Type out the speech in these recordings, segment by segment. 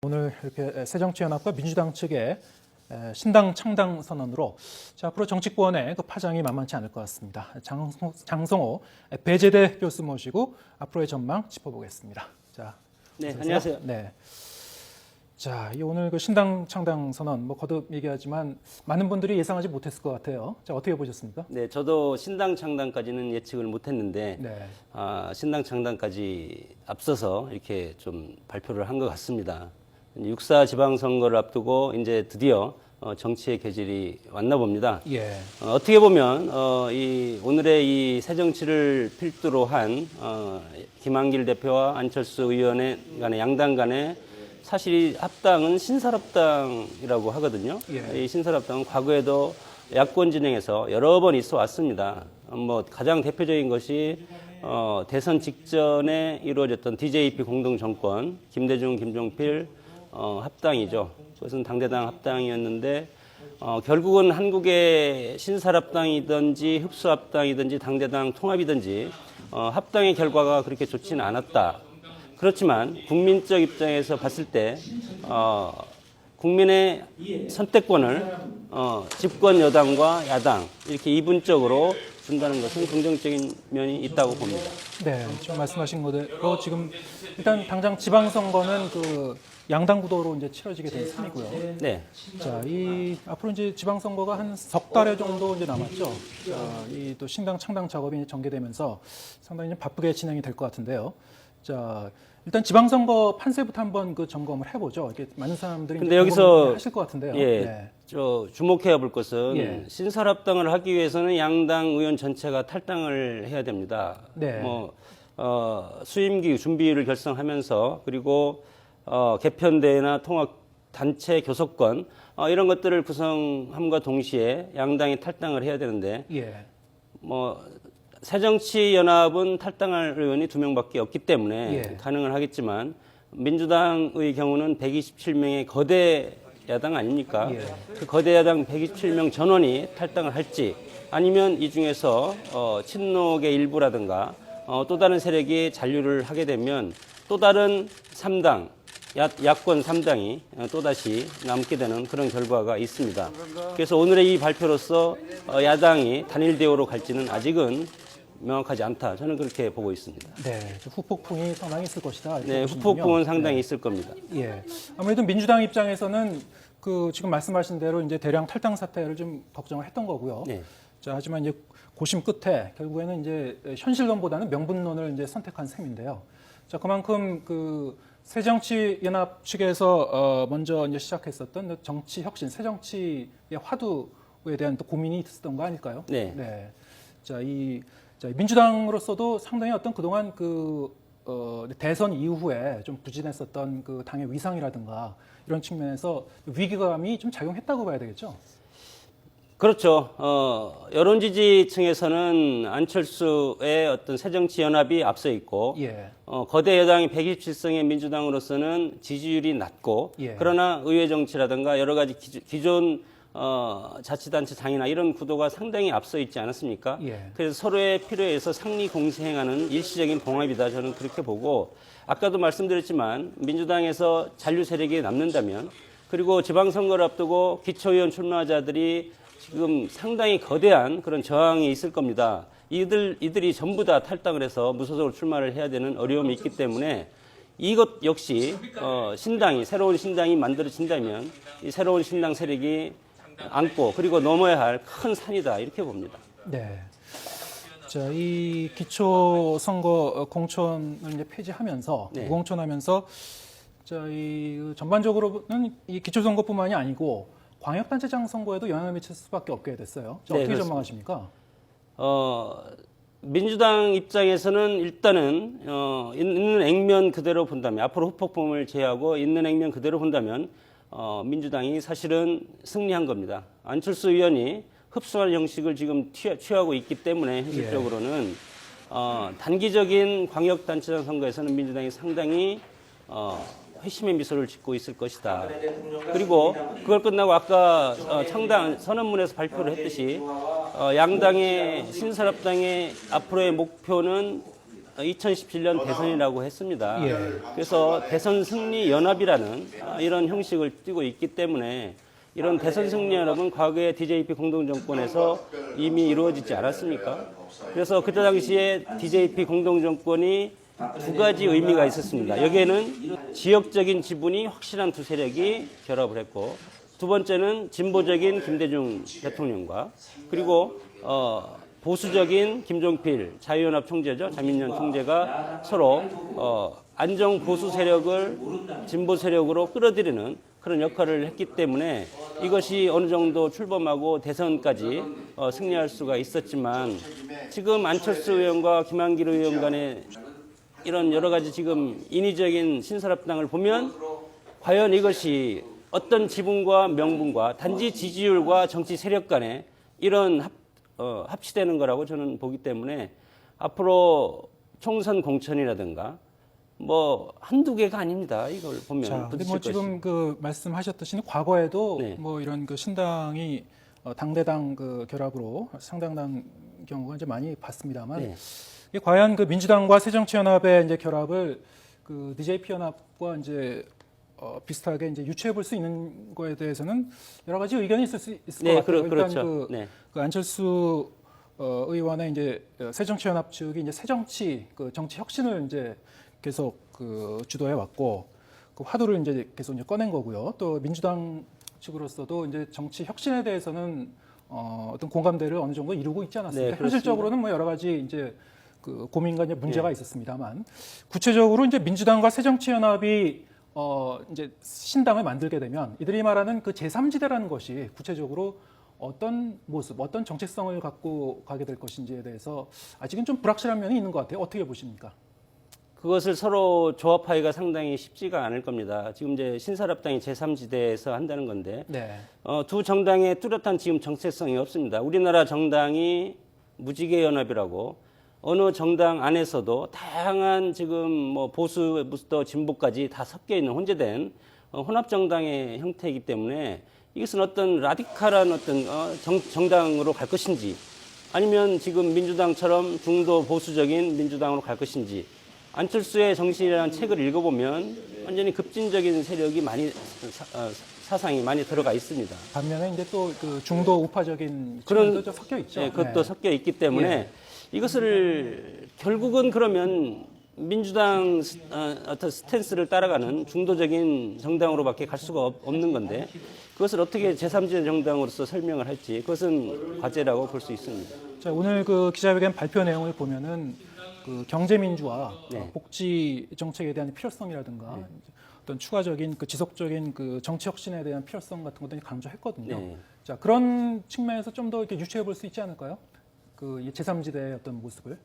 오늘 이렇게 새정치연합과 민주당 측의 신당 창당 선언으로 앞으로 정치권의 그 파장이 만만치 않을 것 같습니다. 장성호 배재대 교수 모시고 앞으로의 전망 짚어보겠습니다. 자, 네, 안녕하세요. 네. 자, 이 오늘 그 신당 창당 선언 거듭 얘기하지만 많은 분들이 예상하지 못했을 것 같아요. 자, 어떻게 보셨습니까? 네, 저도 신당 창당까지는 예측을 못했는데 네. 신당 창당까지 앞서서 이렇게 좀 발표를 한 것 같습니다. 6.4 지방선거를 앞두고 이제 드디어 정치의 계절이 왔나 봅니다. 예. 어떻게 보면 이 오늘의 이 새정치를 필두로 한 김한길 대표와 안철수 의원의 간의 양당 간의 사실 이 합당은 신설합당이라고 하거든요. 예. 이 신설합당은 과거에도 야권 진영에서 여러 번 있어 왔습니다. 가장 대표적인 것이 대선 직전에 이루어졌던 DJP 공동정권, 김대중, 김종필 합당이죠. 그것은 당대당 합당이었는데 결국은 한국의 신설합당이든지 흡수합당이든지 당대당 통합이든지 합당의 결과가 그렇게 좋지는 않았다. 그렇지만 국민적 입장에서 봤을 때 국민의 선택권을 집권 여당과 야당 이렇게 이분적으로 준다는 것은 긍정적인 면이 있다고 봅니다. 네, 지금 말씀하신 거대로 지금 일단 당장 지방선거는 그 양당 구도로 이제 치러지게 된 셈이고요. 네. 자, 이 앞으로 이제 지방선거가 한 석 달여 정도 이제 남았죠. 이 또 신당 창당 작업이 전개되면서 상당히 좀 바쁘게 진행이 될 것 같은데요. 자, 일단 지방선거 판세부터 한번 그 점검을 해보죠. 이게 많은 사람들이 근데 여기서 하실 것 같은데요. 예, 네. 주목해야 볼 것은 예. 신설합당을 하기 위해서는 양당 의원 전체가 탈당을 해야 됩니다. 네. 수임기 준비를 결성하면서 그리고 개편대회나 통합 단체 교섭권 이런 것들을 구성함과 동시에 양당이 탈당을 해야 되는데 예. 새정치연합은 탈당할 의원이 2명밖에 없기 때문에 예. 가능은 하겠지만 민주당의 경우는 127명의 거대 야당 아닙니까? 예. 그 거대 야당 127명 전원이 탈당을 할지 아니면 이 중에서 친노계 일부라든가 또 다른 세력이 잔류를 하게 되면 또 다른 3당 야권 3당이 또다시 남게 되는 그런 결과가 있습니다. 그래서 오늘의 이 발표로서 야당이 단일 대우로 갈지는 아직은 명확하지 않다. 저는 그렇게 보고 있습니다. 네, 후폭풍이 상당히 있을 것이다. 네, 보시는군요. 후폭풍은 상당히 네. 있을 겁니다. 예. 아무래도 민주당 입장에서는 그 지금 말씀하신 대로 이제 대량 탈당 사태를 좀 걱정을 했던 거고요. 네. 자, 하지만 이제 고심 끝에 결국에는 이제 현실론보다는 명분론을 이제 선택한 셈인데요. 자, 그만큼 그 새정치연합 측에서 먼저 이제 시작했었던 정치 혁신, 새정치의 화두에 대한 또 고민이 있었던 거 아닐까요? 네. 네. 자, 민주당으로서도 상당히 어떤 그동안 대선 이후에 좀 부진했었던 그 당의 위상이라든가 이런 측면에서 위기감이 좀 작용했다고 봐야 되겠죠? 그렇죠. 여론 지지층에서는 안철수의 어떤 새정치연합이 앞서 있고, 예. 거대 여당이 127석의 민주당으로서는 지지율이 낮고, 예. 그러나 의회 정치라든가 여러 가지 기존 자치단체 당이나 이런 구도가 상당히 앞서 있지 않았습니까? 예. 그래서 서로의 필요에 의해서 상리 공생하는 일시적인 봉합이다. 저는 그렇게 보고, 아까도 말씀드렸지만 민주당에서 잔류 세력이 남는다면, 그리고 지방선거를 앞두고 기초의원 출마자들이 지금 상당히 거대한 그런 저항이 있을 겁니다. 이들이 전부 다 탈당을 해서 무소속으로 출마를 해야 되는 어려움이 있기 때문에 이것 역시 새로운 신당이 만들어진다면 이 새로운 신당 세력이 안고 그리고 넘어야 할 큰 산이다 이렇게 봅니다. 네. 자, 이 기초선거 공천을 이제 폐지하면서 네. 무공천하면서 전반적으로는 이 기초선거뿐만이 아니고 광역단체장 선거에도 영향을 미칠 수밖에 없게 됐어요. 자, 네, 어떻게 그렇습니다. 전망하십니까? 민주당 입장에서는 일단은 있는 액면 그대로 본다면 앞으로 후폭풍을 제외하고 있는 액면 그대로 본다면 민주당이 사실은 승리한 겁니다. 안철수 의원이 흡수할 형식을 지금 취하고 있기 때문에 현실적으로는 단기적인 광역단체장 선거에서는 민주당이 상당히 회심의 미소를 짓고 있을 것이다. 그리고 그걸 끝나고 아까 창당 선언문에서 발표를 했듯이 양당의 신설합당의 앞으로의 목표는 2017년 대선이라고 했습니다. 예. 그래서 대선 승리 연합이라는 이런 형식을 띠고 있기 때문에 이런 대선 승리 연합은 과거에 DJP 공동정권에서 이미 이루어지지 않았습니까? 그래서 그때 당시에 DJP 공동정권이 두 가지 의미가 있었습니다. 여기에는 지역적인 지분이 확실한 두 세력이 결합을 했고, 두 번째는 진보적인 김대중 대통령과 그리고 보수적인 김종필 자유연합 총재죠. 자민련 총재가 서로 안정 보수 세력을 진보 세력으로 끌어들이는 그런 역할을 했기 때문에 이것이 어느 정도 출범하고 대선까지 승리할 수가 있었지만, 지금 안철수 의원과 김한길 의원 간의 이런 여러 가지 지금 인위적인 신사랍당을 보면 과연 이것이 어떤 지분과 명분과 단지 지지율과 정치 세력 간에 이런 합치되는 거라고 저는 보기 때문에 앞으로 총선 공천이라든가 뭐 한두 개가 아닙니다. 이걸 보면 자, 근데 부딪힐 뭐 것이. 지금 그 말씀하셨듯이 과거에도 네. 뭐 이런 그 신당이 당대당 그 결합으로 상당한 경우가 이제 많이 봤습니다만, 네. 이게 과연 그 민주당과 새정치연합의 이제 결합을 그 DJP 연합과 이제 비슷하게 이제 유추해 볼 수 있는 거에 대해서는 여러 가지 의견이 있을 것 네, 같아요. 일단 그렇죠. 네. 그 안철수 의원의 이제 새정치연합 측이 이제 새정치 그 정치 혁신을 이제 계속 그 주도해 왔고, 그 화두를 이제 계속 이제 꺼낸 거고요. 또 민주당 측으로서도 이제 정치 혁신에 대해서는 어떤 공감대를 어느 정도 이루고 있지 않았습니까? 네, 그렇습니다. 현실적으로는 뭐 여러 가지 이제 그 고민과 이제 문제가 있었습니다만, 구체적으로 이제 민주당과 새정치연합이 이제 신당을 만들게 되면 이들이 말하는 그 제3지대라는 것이 구체적으로 어떤 모습, 어떤 정체성을 갖고 가게 될 것인지에 대해서 아직은 좀 불확실한 면이 있는 것 같아요. 어떻게 보십니까? 그것을 서로 조합하기가 상당히 쉽지가 않을 겁니다. 지금 이제 신사랍당이 제3지대에서 한다는 건데, 네. 두 정당의 뚜렷한 지금 정체성이 없습니다. 우리나라 정당이 무지개 연합이라고 어느 정당 안에서도 다양한 지금 뭐 보수부터 진보까지 다 섞여 있는 혼재된 혼합 정당의 형태이기 때문에 이것은 어떤 라디칼한 어떤 정당으로 갈 것인지, 아니면 지금 민주당처럼 중도 보수적인 민주당으로 갈 것인지, 안철수의 정신이라는 책을 읽어보면 완전히 급진적인 세력이 많이 사상이 많이 들어가 있습니다. 반면에 이제 또 그 중도 우파적인 그런- 측면도 좀 섞여 있죠. 네, 그것도 네. 섞여 있기 때문에 예. 이것을 결국은 그러면 민주당 어떤 스탠스를 따라가는 중도적인 정당으로밖에 갈 수가 없는 건데, 그것을 어떻게 제3지 정당으로서 설명을 할지 그것은 과제라고 볼 수 있습니다. 자, 오늘 그 기자회견 발표 내용을 보면은 그 경제민주화, 네. 복지 정책에 대한 필요성이라든가 어떤 추가적인 그 지속적인 그 정치 혁신에 대한 필요성 같은 것들이 강조했거든요. 네. 자, 그런 측면에서 좀 더 이렇게 유추해 볼 수 있지 않을까요? 그 제3지대의 어떤 모습을.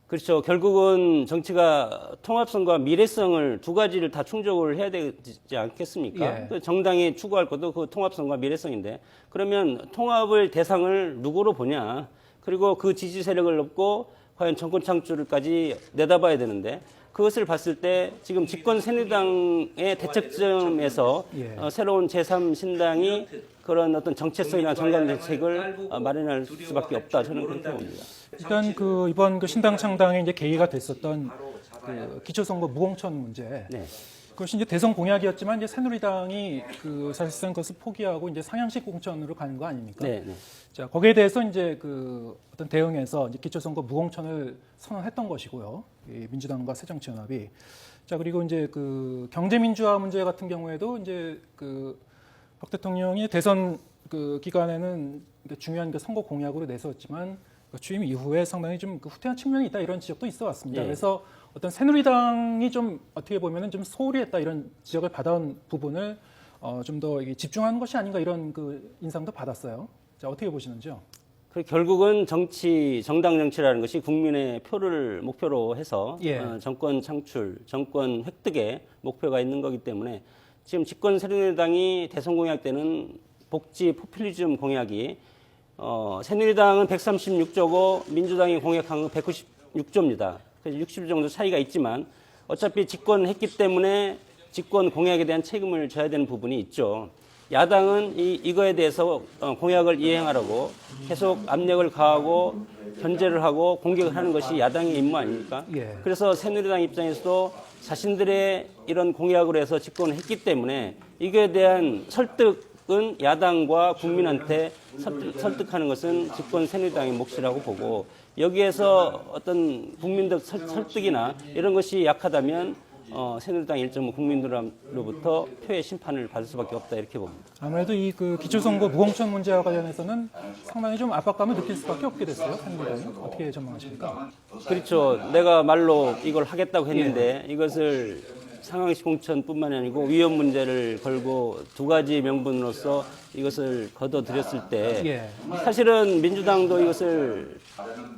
그렇죠. 결국은 정치가 통합성과 미래성을 두 가지를 다 충족을 해야 되지 않겠습니까? 예. 그 정당이 추구할 것도 그 통합성과 미래성인데, 그러면 통합을 대상을 누구로 보냐? 그리고 그 지지 세력을 놓고 과연 정권 창출까지 내다봐야 되는데, 그것을 봤을 때 지금 집권 새누리당의 대척점에서 예. 새로운 제3신당이 그런 어떤 정체성이나 정강 정책을 마련할 수밖에 없다. 저는 그렇게 봅니다. 일단 그 이번 그 신당 창당에 이제 계기가 됐었던 그 기초선거 무공천 문제. 네. 그것이 이제 대선 공약이었지만 이제 새누리당이 그 사실상 그것을 포기하고 이제 상향식 공천으로 가는 거 아닙니까? 네, 네. 자, 거기에 대해서 이제 그 어떤 대응에서 이제 기초선거 무공천을 선언했던 것이고요. 이 민주당과 새정치연합이. 자, 그리고 이제 그 경제민주화 문제 같은 경우에도 이제 그 박 대통령이 대선 그 기간에는 중요한 그 선거 공약으로 내세웠지만 그 취임 이후에 상당히 좀 그 후퇴한 측면이 있다, 이런 지적도 있어 왔습니다. 네. 그래서 어떤 새누리당이 좀 어떻게 보면은 좀 소홀히 했다, 이런 지적을 받아온 부분을 좀 더 집중하는 것이 아닌가, 이런 그 인상도 받았어요. 자, 어떻게 보시는지요? 결국은 정당 정치라는 것이 국민의 표를 목표로 해서 예. 정권 창출, 정권 획득의 목표가 있는 거기 때문에 지금 집권 새누리당이 대선 공약 때는 복지 포퓰리즘 공약이 새누리당은 136조고 민주당이 공약한 건 196조입니다. 그래서 60조 정도 차이가 있지만 어차피 집권했기 때문에 집권 공약에 대한 책임을 져야 되는 부분이 있죠. 야당은 이거에 대해서 공약을 이행하라고 계속 압력을 가하고 견제를 하고 공격을 하는 것이 야당의 임무 아닙니까? 예. 그래서 새누리당 입장에서도 자신들의 이런 공약으로 해서 집권을 했기 때문에 이거에 대한 설득은 야당과 국민한테 설득하는 것은 집권 새누리당의 몫이라고 보고 여기에서 어떤 국민적 설득이나 이런 것이 약하다면 새누리당 일정 국민들로부터 표의 심판을 받을 수밖에 없다 이렇게 봅니다. 아무래도 이 그 기초선거 무공천 문제와 관련해서는 상당히 좀 압박감을 느낄 수밖에 없게 됐어요. 새누리당이 어떻게 전망하십니까? 그렇죠. 내가 말로 이걸 하겠다고 했는데 이것을 상황시 공천뿐만이 아니고 위헌 문제를 걸고 두 가지 명분으로서 이것을 거둬들였을 때 예. 사실은 민주당도 이것을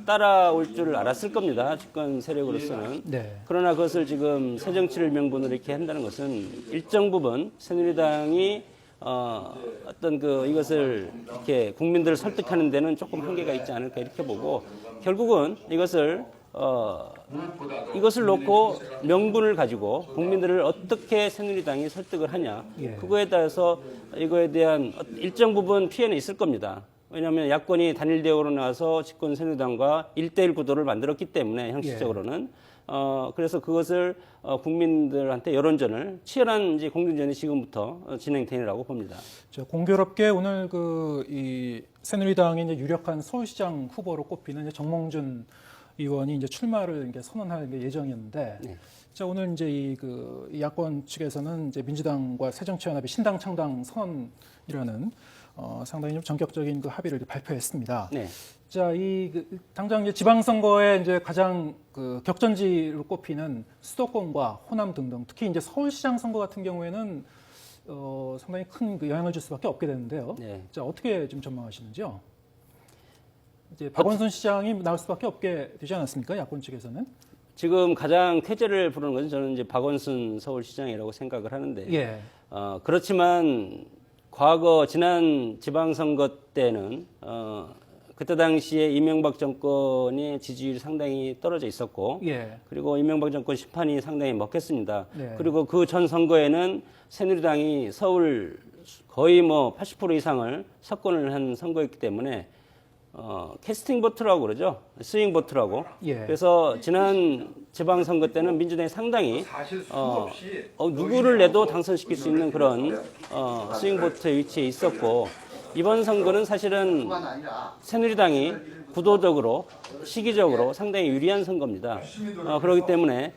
따라올 줄 알았을 겁니다. 집권 세력으로서는. 네. 그러나 그것을 지금 새정치를 명분으로 이렇게 한다는 것은 일정 부분 새누리당이 어떤 이것을 이렇게 국민들을 설득하는 데는 조금 한계가 있지 않을까 이렇게 보고 결국은 이것을 놓고 명분을 가지고 국민들을 어떻게 새누리당이 설득을 하냐 예. 그거에 따라서 이거에 대한 일정 부분 피해는 있을 겁니다. 왜냐하면 야권이 단일 대우로 나와서 집권 새누리당과 1대1 구도를 만들었기 때문에 형식적으로는 그래서 그것을 국민들한테 여론전을 치열한 이제 공론전이 지금부터 진행되리라고 봅니다. 공교롭게 오늘 이 새누리당의 이제 유력한 서울시장 후보로 꼽히는 이제 정몽준 의원이 이제 출마를 이제 선언할 예정이었는데, 네. 자 오늘 이제 이 야권 측에서는 이제 민주당과 새정치연합의 신당 창당 선언이라는 상당히 좀 전격적인 합의를 발표했습니다. 네. 자, 당장 이제 지방선거에 이제 가장 격전지로 꼽히는 수도권과 호남 등등, 특히 이제 서울시장 선거 같은 경우에는 상당히 큰 영향을 줄 수밖에 없게 되는데요. 네. 자, 어떻게 좀 전망하시는지요? 이제 박원순 시장이 나올 수밖에 없게 되지 않았습니까? 야권 측에서는? 지금 가장 태제를 부르는 것은 저는 이제 박원순 서울시장이라고 생각을 하는데, 예. 그렇지만 과거 지난 지방선거 때는 그때 당시에 이명박 정권의 지지율이 상당히 떨어져 있었고, 예. 그리고 이명박 정권 심판이 상당히 먹혔습니다. 네. 그리고 그 전 선거에는 새누리당이 서울 거의 80% 이상을 석권을 한 선거였기 때문에 캐스팅 보트라고 그러죠. 스윙 보트라고. 예. 그래서 지난 지방선거 때는 민주당이 상당히 누구를 내도 당선시킬 수 있는 그런 스윙 보트의 위치에 있었고 이번 선거는 사실은 새누리당이 구도적으로 시기적으로 상당히 유리한 선거입니다. 그렇기 때문에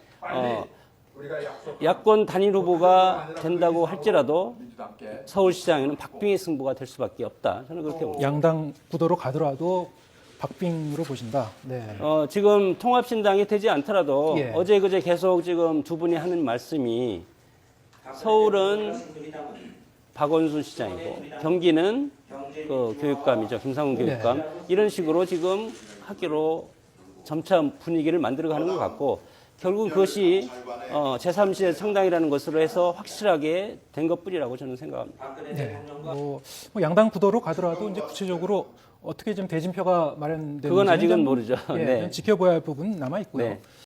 야권 단일 후보가 된다고 할지라도 서울시장에는 박빙의 승부가 될 수밖에 없다. 저는 그렇게 봅니다. 양당 구도로 가더라도 박빙으로 보신다. 네. 지금 통합신당이 되지 않더라도 예. 어제 그제 계속 지금 두 분이 하는 말씀이 서울은 박원순 시장이고 경기는 교육감이죠. 김상훈 교육감. 네. 이런 식으로 지금 하기로 점차 분위기를 만들어가는 것 같고 결국 그것이 제3시대 창당이라는 것으로 해서 확실하게 된 것뿐이라고 저는 생각합니다. 네. 뭐 양당 구도로 가더라도 이제 구체적으로 어떻게 좀 대진표가 마련되는지 그건 아직은 모르죠. 예, 네. 지켜봐야 할 부분 남아 있고요. 네.